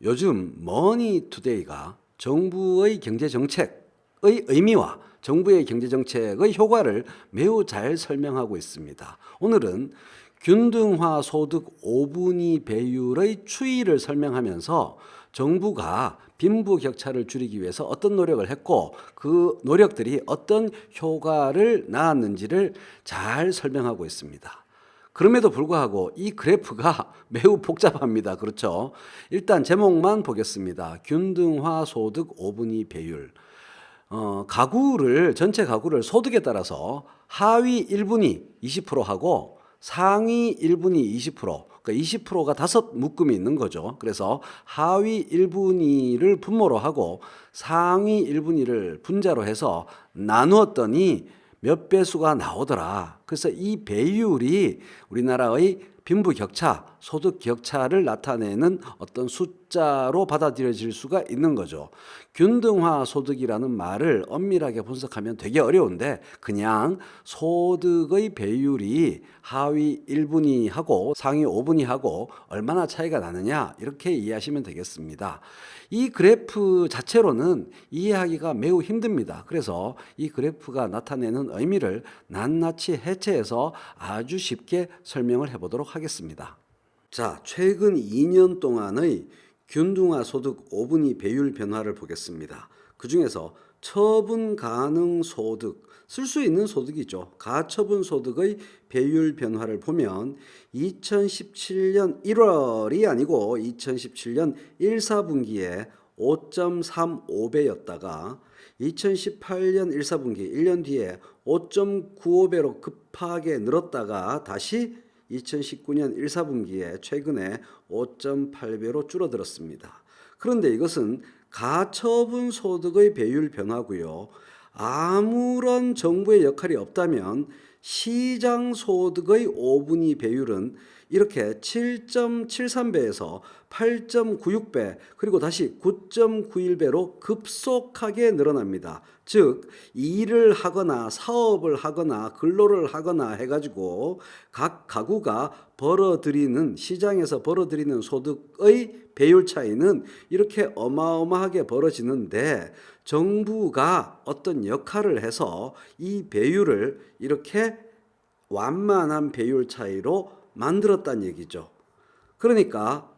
요즘 머니투데이가 정부의 경제정책의 의미와 정부의 경제정책의 효과를 매우 잘 설명하고 있습니다. 오늘은 균등화 소득 5분위 배율의 추이를 설명하면서 정부가 빈부격차를 줄이기 위해서 어떤 노력을 했고 그 노력들이 어떤 효과를 낳았는지를 잘 설명하고 있습니다. 그럼에도 불구하고 이 그래프가 매우 복잡합니다. 그렇죠? 일단 제목만 보겠습니다. 균등화 소득 5분위 배율. 전체 가구를 소득에 따라서 하위 1분위 20%하고 상위 1분위 20%, 그러니까 20%가 다섯 묶음이 있는 거죠. 그래서 하위 1분위를 분모로 하고 상위 1분위를 분자로 해서 나누었더니 몇 배수가 나오더라. 그래서 이 배율이 우리나라의 빈부격차, 소득격차를 나타내는 어떤 숫자로 받아들여질 수가 있는 거죠. 균등화 소득이라는 말을 엄밀하게 분석하면 되게 어려운데 그냥 소득의 배율이 하위 1분위하고 상위 5분위하고 얼마나 차이가 나느냐 이렇게 이해하시면 되겠습니다. 이 그래프 자체로는 이해하기가 매우 힘듭니다. 그래서 이 그래프가 나타내는 의미를 낱낱이 해체해서 아주 쉽게 설명을 해보도록 하겠습니다. 자, 최근 2년 동안의 균등화 소득 5분위 배율 변화를 보겠습니다. 그 중에서 처분 가능 소득, 쓸 수 있는 소득이죠. 가처분 소득의 배율 변화를 보면 2017년 1월이 아니고 2017년 1, 4분기에 5.35배였다가 2018년 1, 4분기 1년 뒤에 5.95배로 급하게 늘었다가 다시 2019년 1, 4분기에 최근에 5.8배로 줄어들었습니다. 그런데 이것은 가처분 소득의 배율 변화고요. 아무런 정부의 역할이 없다면 시장 소득의 5분위 배율은 이렇게 7.73배에서 8.96배 그리고 다시 9.91배로 급속하게 늘어납니다. 즉 일을 하거나 사업을 하거나 근로를 하거나 해가지고 각 가구가 벌어들이는 시장에서 벌어들이는 소득의 배율 차이는 이렇게 어마어마하게 벌어지는데 정부가 어떤 역할을 해서 이 배율을 이렇게 완만한 배율 차이로 만들었다는 얘기죠. 그러니까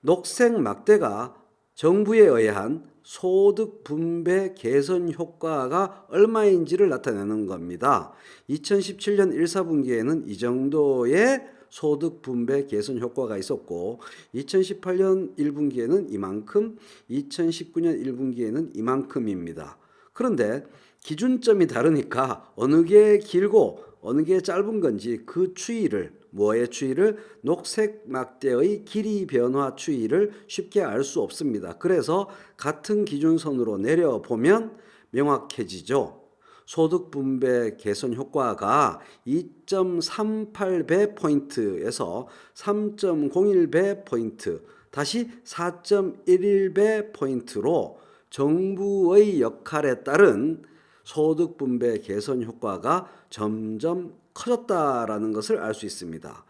녹색 막대가 정부에 의한 소득 분배 개선 효과가 얼마인지를 나타내는 겁니다. 2017년 1, 4분기에는 이 정도의 소득 분배 개선 효과가 있었고 2018년 1분기에는 이만큼, 2019년 1분기에는 이만큼입니다. 그런데 기준점이 다르니까 어느 게 길고 어느 게 짧은 건지 그 추이를 뭐의 추이를 녹색 막대의 길이 변화 추이를 쉽게 알 수 없습니다. 그래서 같은 기준선으로 내려보면 명확해지죠. 소득 분배 개선 효과가 2.38배 포인트에서 3.01배 포인트, 다시 4.11배 포인트로 정부의 역할에 따른 소득 분배 개선 효과가 점점 커졌다라는 것을 알 수 있습니다.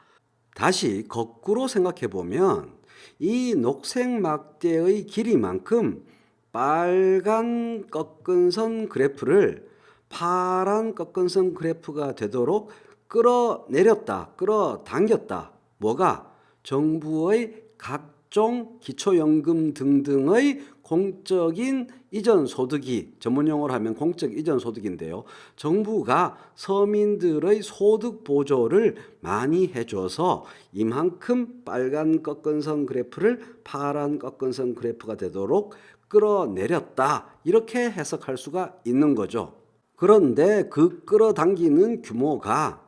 다시 거꾸로 생각해 보면 이 녹색 막대의 길이만큼 빨간 꺾은선 그래프를 파란 꺾은선 그래프가 되도록 끌어내렸다, 끌어당겼다. 뭐가? 정부의 각종 기초연금 등등의 공적인 이전 소득이 전문용어로 하면 공적 이전 소득인데요. 정부가 서민들의 소득 보조를 많이 해줘서 이만큼 빨간 꺾은선 그래프를 파란 꺾은선 그래프가 되도록 끌어내렸다. 이렇게 해석할 수가 있는 거죠. 그런데 그 끌어당기는 규모가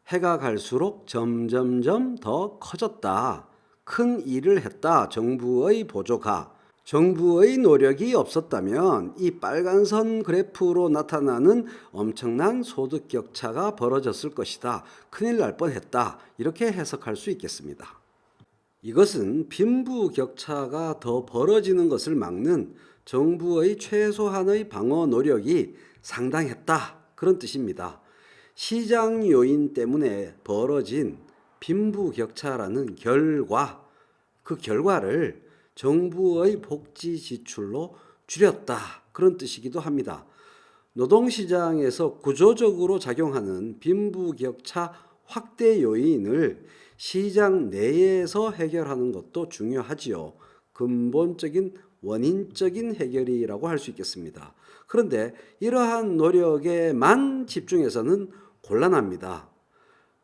해가 갈수록 점점점 더 커졌다. 큰 일을 했다. 정부의 보조가. 정부의 노력이 없었다면 이 빨간선 그래프로 나타나는 엄청난 소득 격차가 벌어졌을 것이다. 큰일 날 뻔했다. 이렇게 해석할 수 있겠습니다. 이것은 빈부격차가 더 벌어지는 것을 막는 정부의 최소한의 방어 노력이 상당했다. 그런 뜻입니다. 시장 요인 때문에 벌어진 빈부격차라는 결과, 그 결과를 정부의 복지 지출로 줄였다. 그런 뜻이기도 합니다. 노동시장에서 구조적으로 작용하는 빈부격차 확대 요인을 시장 내에서 해결하는 것도 중요하지요. 근본적인 원인적인 해결이라고 할 수 있겠습니다. 그런데 이러한 노력에만 집중해서는 곤란합니다.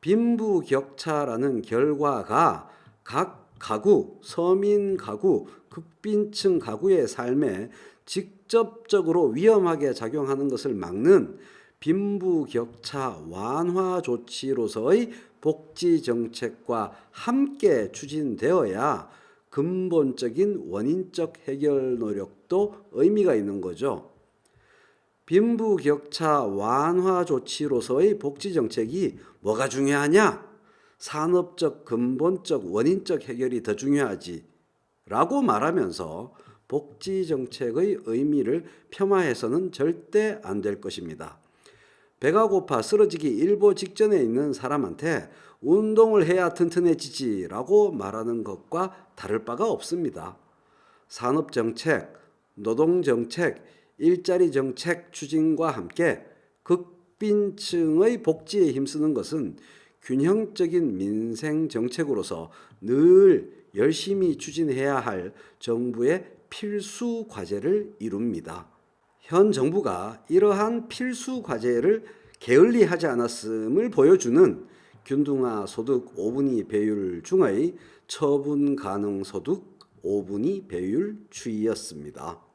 빈부격차라는 결과가 각 가구, 서민 가구, 극빈층 가구의 삶에 직접적으로 위험하게 작용하는 것을 막는 빈부격차 완화 조치로서의 복지 정책과 함께 추진되어야 근본적인 원인적 해결 노력도 의미가 있는 거죠. 빈부격차 완화 조치로서의 복지 정책이 뭐가 중요하냐? 산업적 근본적 원인적 해결이 더 중요하지 라고 말하면서 복지 정책의 의미를 폄하해서는 절대 안 될 것입니다. 배가 고파 쓰러지기 일보 직전에 있는 사람한테 운동을 해야 튼튼해지지 라고 말하는 것과 다를 바가 없습니다. 산업정책, 노동정책, 일자리정책 추진과 함께 극빈층의 복지에 힘쓰는 것은 균형적인 민생정책으로서 늘 열심히 추진해야 할 정부의 필수 과제를 이룹니다. 현 정부가 이러한 필수 과제를 게을리하지 않았음을 보여주는 균등화 소득 5분위 배율 중의 처분 가능 소득 5분위 배율 추이였습니다.